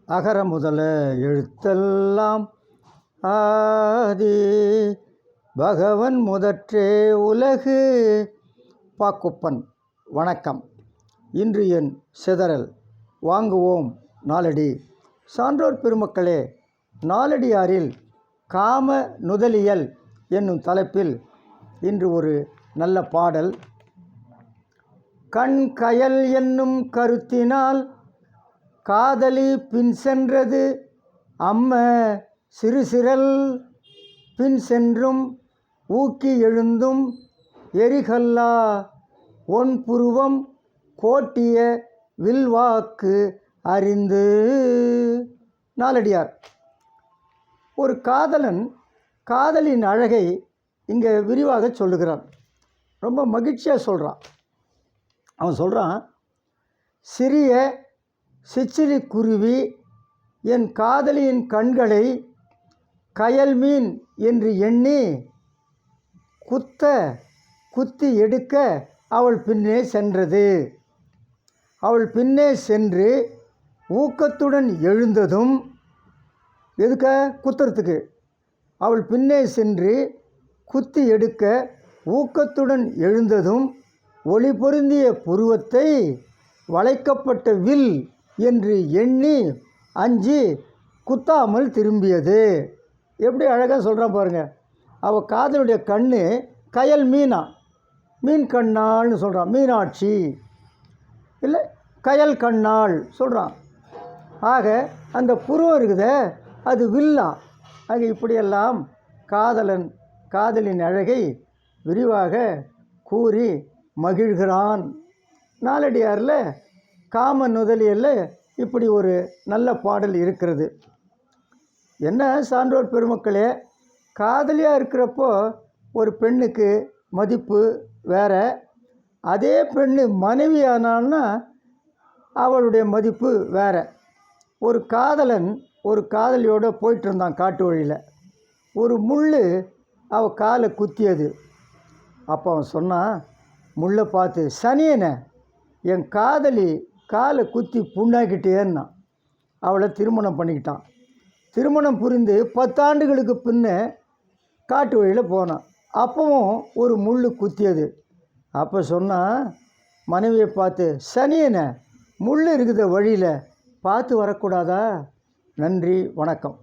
அகர முதல எழுத்தெல்லாம் ஆதி பகவன் முதற்றே உலகு. பாக்குப்பன். வணக்கம். இன்று என் சிதறல் வாங்குவோம் நாலடி. சான்றோர் பெருமக்களே, நாலடியாரில் காம நுதலியல் என்னும் தலைப்பில் இன்று ஒரு நல்ல பாடல். கண் கயல் என்னும் கருத்தினால் காதலி பின் சென்றது அம்ம சிறு சிரல் பின் சென்றும் ஊக்கி எழுந்தும் எரிகல்லா ஒன் புருவம் கோட்டிய வில்வாக்கு அறிந்து. நாலடியார். ஒரு காதலன் காதலின் அழகை இங்கே விரிவாக சொல்லுகிறான். ரொம்ப மகிழ்ச்சியாக சொல்கிறான். அவன் சொல்கிறான், சிறிய சிச்சிலி குருவி என் காதலியின் கண்களை கயல் மீன் என்று எண்ணி குத்தி எடுக்க அவள் பின்னே சென்றது. அவள் பின்னே சென்று ஊக்கத்துடன் எழுந்ததும், எதுக்க குத்துறதுக்கு, அவள் பின்னே சென்று குத்தி எடுக்க ஊக்கத்துடன் எழுந்ததும் ஒளி பொருந்திய புருவத்தை வளைக்கப்பட்ட வில் என்று எண்ணி அஞ்சி குத்தாமல் திரும்பியது. எப்படி அழகாக சொல்கிறான் பாருங்கள். அவள் காதலுடைய கண் கயல் மீனா, மீன் கண்ணாள்னு சொல்கிறான். மீனாட்சி இல்லை கயல் கண்ணாள் சொல்கிறான். ஆக அந்த புருவம் இருக்குதே அது வில்லா. ஆக இப்படியெல்லாம் காதலின் அழகை விரிவாக கூறி மகிழ்கிறான். நாலடியாரில் காம நுதலியல்ல இப்படி ஒரு நல்ல பாடல் இருக்கிறது. என்ன சான்றோர் பெருமக்களே, காதலியாக இருக்கிறப்போ ஒரு பெண்ணுக்கு மதிப்பு வேற, அதே பெண்ணு மனைவியானான்னா அவளுடைய மதிப்பு வேற. ஒரு காதலன் ஒரு காதலியோடு போயிட்டு இருந்தான் காட்டு வழியில். ஒரு முள் அவள் காலை குத்தியது. அப்போ அவன் சொன்னான், முள்ளை பார்த்து, சனியனை என் காதலி காலை குத்தி புண்ணாக்கிட்டேன்னா. அவளை திருமணம் பண்ணிக்கிட்டான். திருமணம் புரிந்து 10 ஆண்டுகளுக்கு பின்ன காட்டு வழியில் போனான். அப்பவும் ஒரு முள் குத்தியது. அப்போ சொன்னான் மனைவியை பார்த்து, சனியனை முள் இருக்குத வழியில் பார்த்து வரக்கூடாதா? நன்றி, வணக்கம்.